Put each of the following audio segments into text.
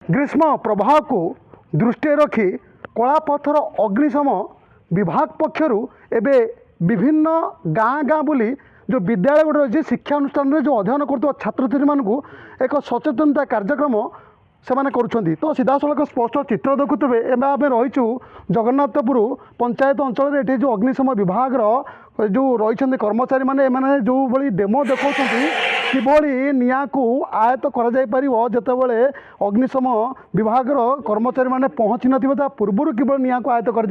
ग्रीष्म प्रवाह को दृष्टि रखी कलापथर अग्निशम विभाग पक्षर एवं विभिन्न गाँ गाँ बुली जो विद्यालय गुड़ रही शिक्षा अनुष्ठान में जो अध्ययन कर छात्र छात्री मानू एक सचेतनता कार्यक्रम से करुँच तो सीधा सड़क स्पष्ट चित्र देखुवे एवं आम रहीचु जगन्नाथपुर पंचायत अंचल ये जो अग्निशम विभाग जो रही कर्मचारी मैंने जो भाई डेमो देखा किभली निया को आयत्त करते अग्निशम विभाग कर्मचारी मैंने पहुँची ना पूर्व किभली निया को आयत्त कर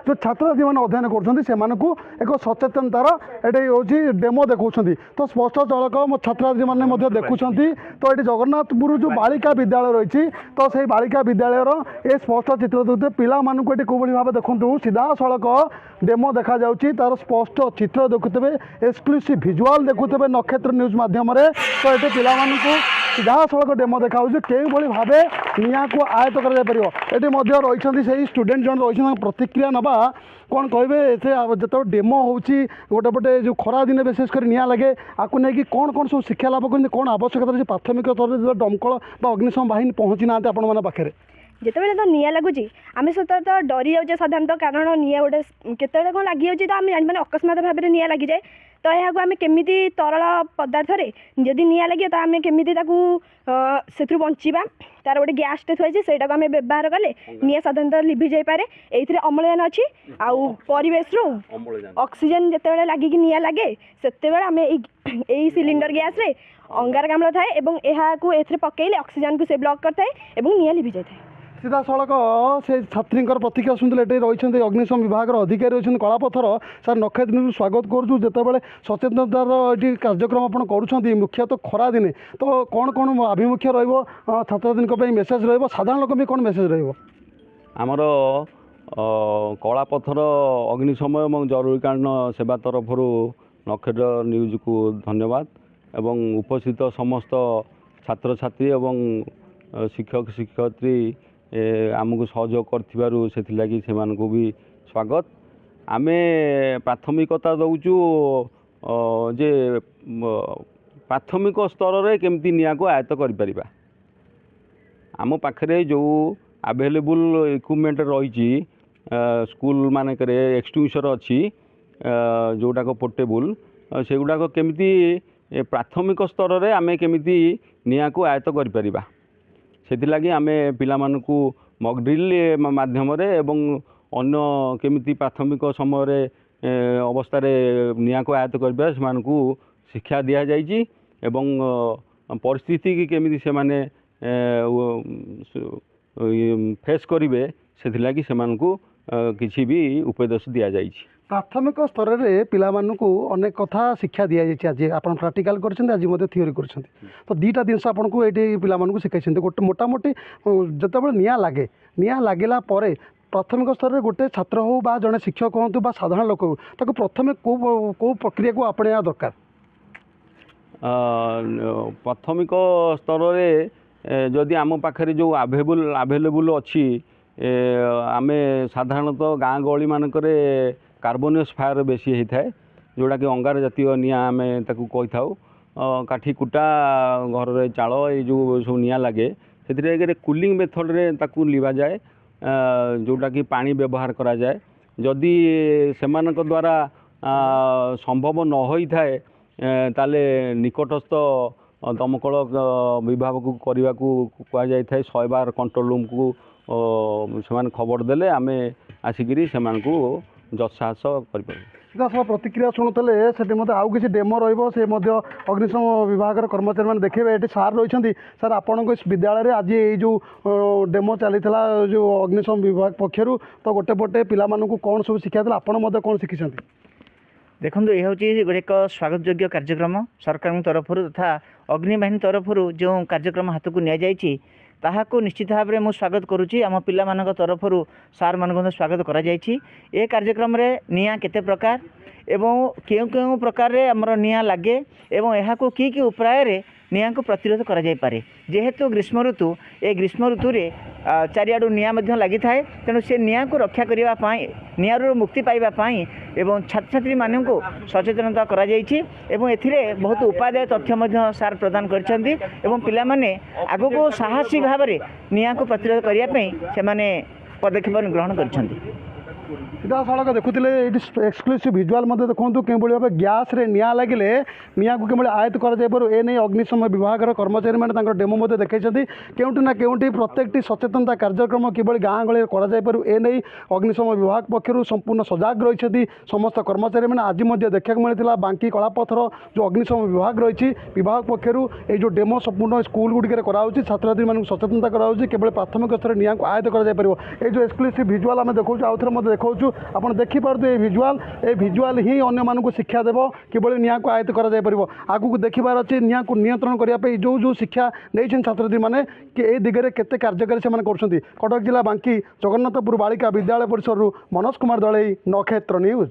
जो छात्र मैंने अध्ययन कर एक सचेतनतार ये हूँ डेमो देखा तो स्पष्ट चलक मो छात्री मैंने देखुं तो ये जगन्नाथपुर जो बालिका विद्यालय रही तो से बालिका विद्यालय ये स्पष्ट चित्र देखते पिला ये कौन भाव देखूँ सीधा सड़क डेमो देखा तार स्पष्ट चित्र देखुवे एक्सक्लूसिव भिजुआल देखुवे नक्षत्र न्यूज माध्यम तो ये पिला सीधा सड़क डेमो देखा कई भाव निया को आयत्त कर रही स्टूडेंट जन रही प्रतिक्रिया नवा कौन कहे से जो डेमो होटे पटे जो खरा दिन विशेषकर निया लगे आपको नहीं कौन कौन सब शिक्षा लाभ कर कौन आवश्यकता रही प्राथमिक स्तर में दमकल अग्निशम बाहिनी पहुँची ना आपण पाखे जिते तो निया लगुच आम सत तो डरी जाऊे साधारणतः कारण निया गोटे केत कौन लगी जाऊँगी तो आम जान अकस्मात भाव में निया लगी जाए तो यह आम केमी तरल पदार्थ जदि निया लगे तो आम केमी से बचा तार गोटे गैस टे थी से आम व्यवहार कले निया साधारणतः लिभि जापे ये अम्लजान अच्छी आउ परिवेश रु ऑक्सीजन जिते लगिकी निया लगे से आम यही सिलिंडर गैस रे अंगारकाम्ल थाए एवं यह पकईले ऑक्सीजन को से ब्लॉक करता है निया लिभि जाए सीधा सड़क से छात्री प्रतिक्रिया शुणुले ये रही अग्निशम विभाग अधिकारी रही कलापथर सर नक्षत्र स्वागत करुँ जितेबाला सचेतनतार ये कार्यक्रम आप कर मुख्य तो खरा दिने तो कौन कौन आभिमुख्य रछात्री मेसेज राधारण लोक भी कौन मेसेज रमर कलापथर अग्निशम और जरूरीकालीन सेवा तरफ नक्षत्र न्यूज को धन्यवाद एवं उपस्थित समस्त छात्र छात्री एवं शिक्षक शिक्षयित्री आमको सहयोग करथिबारु से भी स्वागत आमे प्राथमिकता दौचु जे प्राथमिक स्तर रे केमती निया को आयत्त करिपरिबा आम पाखरे जो अवेलेबल इक्विपमेंट रही स्कूल मानक एक्सटिंग्विशर अच्छी जोटा को पोर्टेबल से गुड़ाक केमती प्राथमिक स्तर रे आमे केमती निया को आयत्त करिपरिबा से आम पिलामानकु मॉक ड्रिल माध्यम एवं अन्य केमिति प्राथमिक समय अवस्था निया को आयत्त कर शिक्षा दि जाइए एवं परिस्थिति की केमिति से माने फेस करेंगे से किसी भी उपदेश दि जाइए प्राथमिक स्तर में पिलामानकु अनेक कथा शिक्षा दि जाए आज आप प्राक्टिकाल कर थ्योरी कर तो दुईटा जिन आपको ये पिलामानकु शिखाई गोटे मोटामोटी जिते निया लगे निया लगला प्राथमिक स्तर में गोटे छात्र हो बा जड़े शिक्षक हूँ बा साधारण लोक हो ताको प्रथमे को प्रक्रिया को आपणा दरकार प्राथमिक स्तर में जदि आम पाखे जो अवेलेबल अच्छी आम साधारणतः गाँ गहली मानक कार्बोनियस फायर बेसी होता है जोड़ा कि अंगार जातीय निया आम ताकू कही था काठी कुटा घर चाल ये जो सब निया लगे से कूलिंग मेथड रे ताकू लिवा जाए जोटा कि पानी व्यवहार करा जाए जदि से द्वारा संभव न होता है ताले निकटस्थ दमकल विभाग को करने को कहुई 100 बार कंट्रोल रूम को से खबर देले आम आसिकी से जत्साहस कर प्रतिक्रिया शुणुले से आउ किसी डेमो रे अग्निशम विभाग कर्मचारी मैंने देखिए ये सार रही सार आपण विद्यालय में आज ये जो डेमो चली जो अग्निशम विभाग पक्षर तो गोटे पटे पिला कौन सब शिक्षा आपड़ कौन शिखी देखो ये हूँ गोटे एक स्वागत योग्य कार्यक्रम सरकार तरफ तथा अग्निबाहिनी तरफ जो कार्यक्रम हाथ को नि ताहाको निश्चित भाव में स्वागत करुच्ची आम पिला तरफ सार मान स्वागत करा ए कार्यक्रम रे निया केते प्रकार एवं क्यों क्यों प्रकार रे हमर निया लगे एवं यहाँ को की उपाय रे निआं को प्रतिरोध करा जाई पारे जेहेतु ग्रीष्म ऋतु ए ग्रीष्म ऋतु रे चारिआडू निआं मध्य लागि थाए तेणु से निआं को रक्षा करिबा पाई निआंरू मुक्ति पाइबा पाई एवं छात्र छात्री मानन को सचेतनता करा जाईछि एवं एथिरे बहुत उपादेय तथ्य मध्य सार प्रदान करछन्ती एवं पिला माने आगो को साहसी भाव में निआं को प्रतिरोध करिया पई से माने पदक्षेप ग्रहण करछन्ती। सीधासख देखुले ये एक्सक्लूसिव भिजुआल देखो कि भाव गैस रे निआं लगे निआं को कि आयत्त कर अग्निशम विभाग कर्मचारी मैंने डेमो देखते केउटी ना केउटी प्रत्येक सचेतनता कार्यक्रम कि गाँ गली कर अग्निशम विभाग पक्षर संपूर्ण सजग रही समस्त कर्मचारी मैंने आज देखा मिलता बांकी कलापथर जो अग्निशम विभाग रही विभाग पक्षर ये जो डेमो संपूर्ण स्कूल गुड़िक छात्र छात्री मानक सचेतनता कराऊँच केवल प्राथमिक स्तर निआं को आयत्त कर जो एक्सक्लूसिव भिजुआल आम देखा आउ थे देखा आप देखिपे ये भिजुआल ही अन्य मानक शिक्षा देव किभली निआं को आयत्त कर आगू देखिबार अच्छे निआं को नियंत्रण करने जो जो शिक्षा नहीं छात्र छात्री मैंने कि ए दिगरे केते कार्यकारी से कटक जिला बांकी जगन्नाथपुर बालिका विद्यालय परिसर मनोज कुमार दलई नक्षत्र न्यूज।